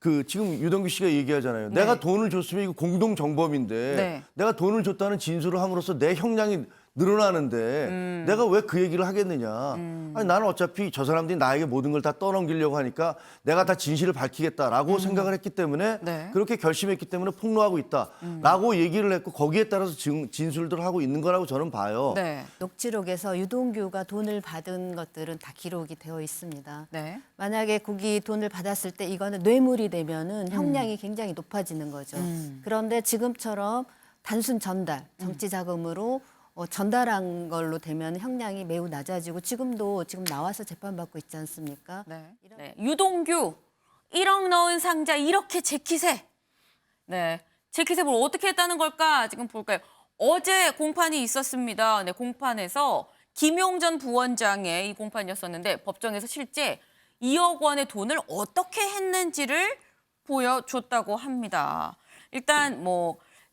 그 지금 유동규 씨가 얘기하잖아요. 네. 내가 돈을 줬으면 이거 공동 정범인데 네. 내가 돈을 줬다는 진술을 함으로써 내 형량이 늘어나는데 내가 왜 그 얘기를 하겠느냐. 아니 나는 어차피 저 사람들이 나에게 모든 걸 다 떠넘기려고 하니까 내가 다 진실을 밝히겠다라고 생각을 했기 때문에 네. 그렇게 결심했기 때문에 폭로하고 있다라고 얘기를 했고 거기에 따라서 진술들을 하고 있는 거라고 저는 봐요. 네. 녹취록에서 유동규가 돈을 받은 것들은 다 기록이 되어 있습니다. 네. 만약에 거기 돈을 받았을 때 이거는 뇌물이 되면은 형량이 굉장히 높아지는 거죠. 그런데 지금처럼 단순 전달, 정치 자금으로 전달한 걸로 되면 형량이 매우 낮아지고 지금 나와서 재판받고 있지 않습니까? 네. 네. 유동규 1억 넣은 상자 이렇게 재킷에 네. 재킷에 뭘 어떻게 했다는 걸까? 지금 볼까요? 어제 공판이 있었습니다. 네, 공판에서 김용 전 부원장의 이 공판이었었는데 법정에서 실제 2억 원의 돈을 어떻게 했는지를 보여줬다고 합니다. 일단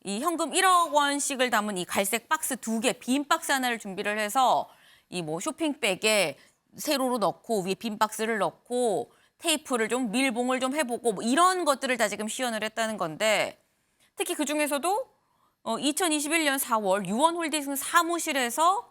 이 현금 1억 원씩을 담은 이 갈색 박스 2개, 빈 박스 하나를 준비를 해서 이 쇼핑백에 세로로 넣고 위에 빈 박스를 넣고 테이프를 좀 밀봉을 좀 해보고 이런 것들을 다 지금 시연을 했다는 건데 특히 그 중에서도 2021년 4월 유원홀딩스 사무실에서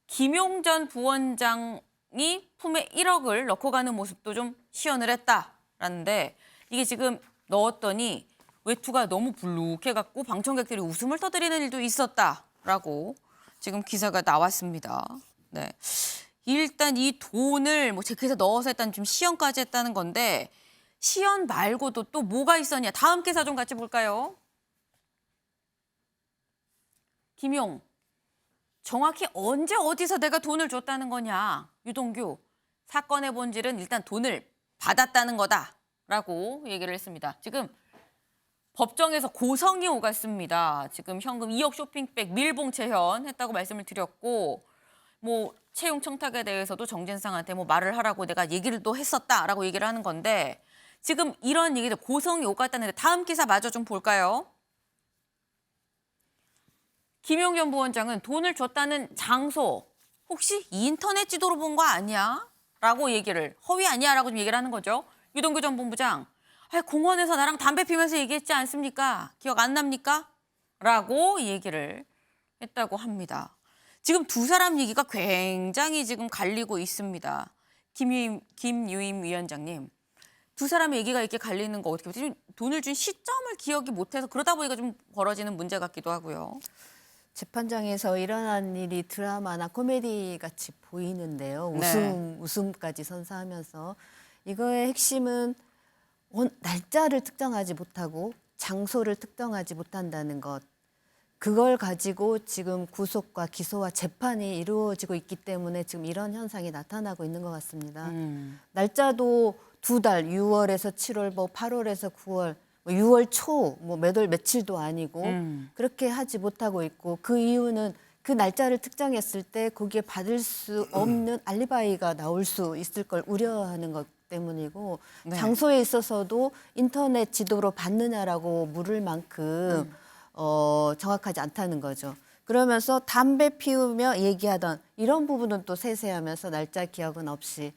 김용 전 부원장이 품에 1억을 넣고 가는 모습도 좀 시연을 했다라는데 이게 지금 넣었더니 외투가 너무 불룩해갖고 방청객들이 웃음을 터뜨리는 일도 있었다라고 지금 기사가 나왔습니다. 네, 일단 이 돈을 재킷에 넣어서 일단 좀 시연까지 했다는 건데 시연 말고도 또 뭐가 있었냐? 다음 기사 좀 같이 볼까요? 김용, 정확히 언제 어디서 내가 돈을 줬다는 거냐? 유동규, 사건의 본질은 일단 돈을 받았다는 거다라고 얘기를 했습니다. 지금 법정에서 고성이 오갔습니다. 지금 현금 2억 쇼핑백 밀봉 채현했다고 말씀을 드렸고 채용 청탁에 대해서도 정진상한테 말을 하라고 내가 얘기를 또 했었다라고 얘기를 하는 건데 지금 이런 얘기들 고성이 오갔다는데 다음 기사 마저 좀 볼까요? 김용 전 부원장은 돈을 줬다는 장소 혹시 인터넷 지도로 본 거 아니야? 라고 얘기를 허위 아니야? 라고 좀 얘기를 하는 거죠. 유동규 전 본부장. 공원에서 나랑 담배 피면서 얘기했지 않습니까? 기억 안 납니까? 라고 얘기를 했다고 합니다. 지금 두 사람 얘기가 굉장히 지금 갈리고 있습니다. 김유임 위원장님. 두 사람의 얘기가 이렇게 갈리는 거 어떻게 보세요? 돈을 준 시점을 기억이 못해서 그러다 보니까 좀 벌어지는 문제 같기도 하고요. 재판장에서 일어난 일이 드라마나 코미디 같이 보이는데요. 네. 웃음까지 선사하면서 이거의 핵심은 날짜를 특정하지 못하고 장소를 특정하지 못한다는 것. 그걸 가지고 지금 구속과 기소와 재판이 이루어지고 있기 때문에 지금 이런 현상이 나타나고 있는 것 같습니다. 날짜도 2달, 6월에서 7월, 8월에서 9월, 6월 초, 몇 월 며칠도 아니고 그렇게 하지 못하고 있고 그 이유는 그 날짜를 특정했을 때 거기에 받을 수 없는 알리바이가 나올 수 있을 걸 우려하는 것 때문이고 네. 장소에 있어서도 인터넷 지도로 받느냐라고 물을 만큼 정확하지 않다는 거죠. 그러면서 담배 피우며 얘기하던 이런 부분은 또 세세하면서 날짜 기억은 없이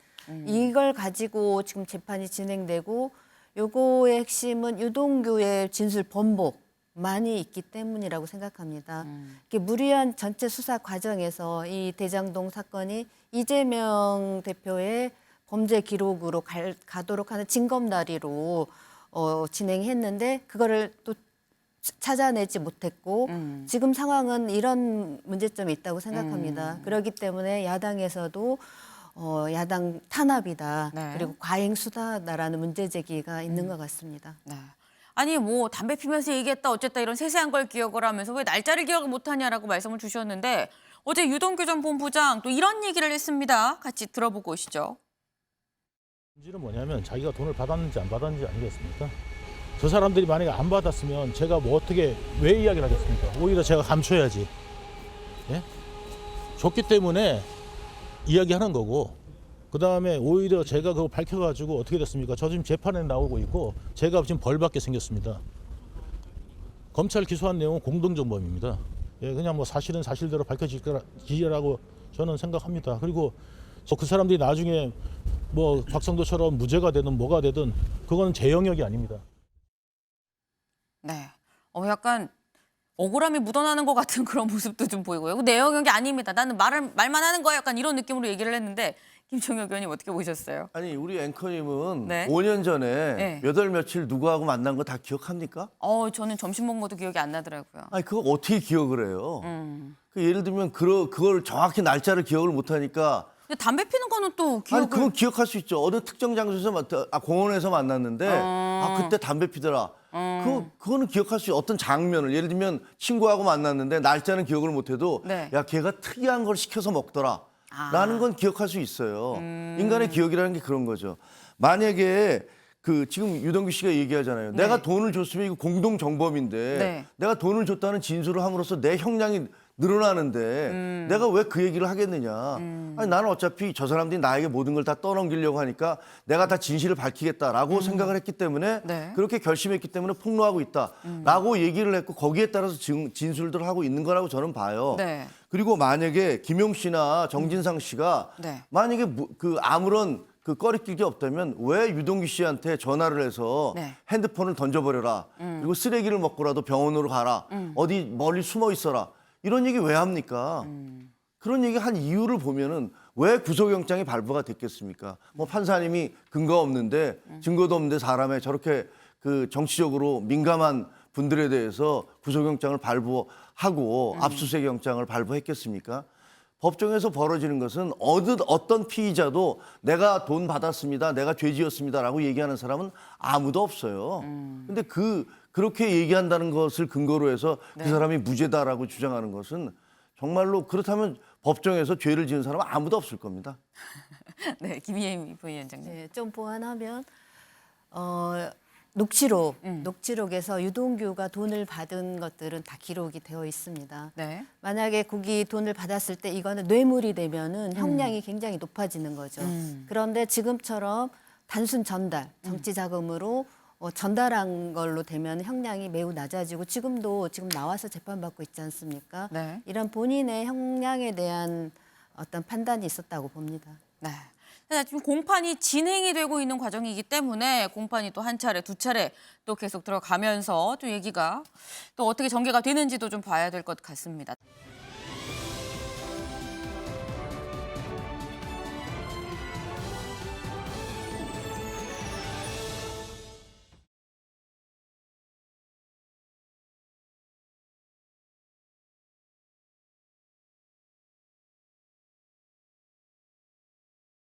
이걸 가지고 지금 재판이 진행되고 요거의 핵심은 유동규의 진술 번복만이 있기 때문이라고 생각합니다. 이게 무리한 전체 수사 과정에서 이 대장동 사건이 이재명 대표의 범죄 기록으로 가도록 하는 징검다리로 진행했는데 그거를 또 찾아내지 못했고 지금 상황은 이런 문제점이 있다고 생각합니다. 그렇기 때문에 야당에서도 야당 탄압이다. 네. 그리고 과잉 수사다라는 문제 제기가 있는 것 같습니다. 네. 아니 담배 피면서 얘기했다 어쨌다 이런 세세한 걸 기억을 하면서 왜 날짜를 기억을 못하냐라고 말씀을 주셨는데 어제 유동규 전 본부장 또 이런 얘기를 했습니다. 같이 들어보고 오시죠. 문제는 뭐냐면 자기가 돈을 받았는지 안 받았는지 아니겠습니까? 저 사람들이 만약에 안 받았으면 제가 왜 이야기를 하겠습니까? 오히려 제가 감춰야지. 예? 줬기 때문에 이야기하는 거고 그다음에 오히려 제가 그거 밝혀가지고 어떻게 됐습니까? 저 지금 재판에 나오고 있고 제가 지금 벌 받게 생겼습니다. 검찰 기소한 내용은 공동정범입니다. 예, 그냥 사실은 사실대로 밝혀지리라고 저는 생각합니다. 그리고 그 사람들이 나중에 뭐 곽상도처럼 무죄가 되든 뭐가 되든 그거는 제 영역이 아닙니다. 네. 약간 억울함이 묻어나는 것 같은 그런 모습도 좀 보이고요. 내 영역이 아닙니다. 나는 말만 하는 거야. 약간 이런 느낌으로 얘기를 했는데 김종혁 의원님 어떻게 보셨어요? 아니 우리 앵커님은 네. 5년 전에 네. 몇 월 며칠 누구하고 만난 거 다 기억합니까? 저는 점심 먹은 것도 기억이 안 나더라고요. 아니 그거 어떻게 기억을 해요? 그 예를 들면 그걸 정확히 날짜를 기억을 못하니까 근데 담배 피는 거는 또 아니 기억을 그건 기억할 수 있죠. 어느 특정 장소에서 공원에서 만났는데 그때 담배 피더라. 그거는 기억할 수 있죠. 어떤 장면을 예를 들면 친구하고 만났는데 날짜는 기억을 못해도 네. 야 걔가 특이한 걸 시켜서 먹더라. 라는 건 기억할 수 있어요. 인간의 기억이라는 게 그런 거죠. 만약에 지금 유동규 씨가 얘기하잖아요. 네. 내가 돈을 줬으면 이거 공동 정범인데 네. 내가 돈을 줬다는 진술을 함으로써 내 형량이 늘어나는데 내가 왜 그 얘기를 하겠느냐. 아니 나는 어차피 저 사람들이 나에게 모든 걸 다 떠넘기려고 하니까 내가 다 진실을 밝히겠다라고 생각을 했기 때문에 네. 그렇게 결심했기 때문에 폭로하고 있다라고 얘기를 했고 거기에 따라서 진술들을 하고 있는 거라고 저는 봐요. 네. 그리고 만약에 김용 씨나 정진상 씨가 네. 만약에 아무런 꺼리낄 게 없다면 왜 유동규 씨한테 전화를 해서 네. 핸드폰을 던져버려라. 그리고 쓰레기를 먹고라도 병원으로 가라. 어디 멀리 숨어 있어라. 이런 얘기 왜 합니까? 그런 얘기 한 이유를 보면은 왜 구속영장이 발부가 됐겠습니까? 뭐 판사님이 근거 없는데 증거도 없는데 사람에 저렇게 정치적으로 민감한 분들에 대해서 구속영장을 발부하고 압수수색 영장을 발부했겠습니까? 법정에서 벌어지는 것은 어떤 피의자도 내가 돈 받았습니다, 내가 죄 지었습니다라고 얘기하는 사람은 아무도 없어요. 근데 그렇게 얘기한다는 것을 근거로 해서 그 사람이 무죄다라고 주장하는 것은 정말로 그렇다면 법정에서 죄를 지은 사람은 아무도 없을 겁니다. 네, 김희애 부위원장님. 네, 좀 보완하면 녹취록에서 유동규가 돈을 받은 것들은 다 기록이 되어 있습니다. 네. 만약에 거기 돈을 받았을 때 이거는 뇌물이 되면은 형량이 굉장히 높아지는 거죠. 그런데 지금처럼 단순 전달, 정치 자금으로 전달한 걸로 되면 형량이 매우 낮아지고 지금 나와서 재판받고 있지 않습니까? 네. 이런 본인의 형량에 대한 어떤 판단이 있었다고 봅니다. 네. 지금 공판이 진행이 되고 있는 과정이기 때문에 공판이 또 한 차례, 두 차례 또 계속 들어가면서 또 얘기가 또 어떻게 전개가 되는지도 좀 봐야 될 것 같습니다.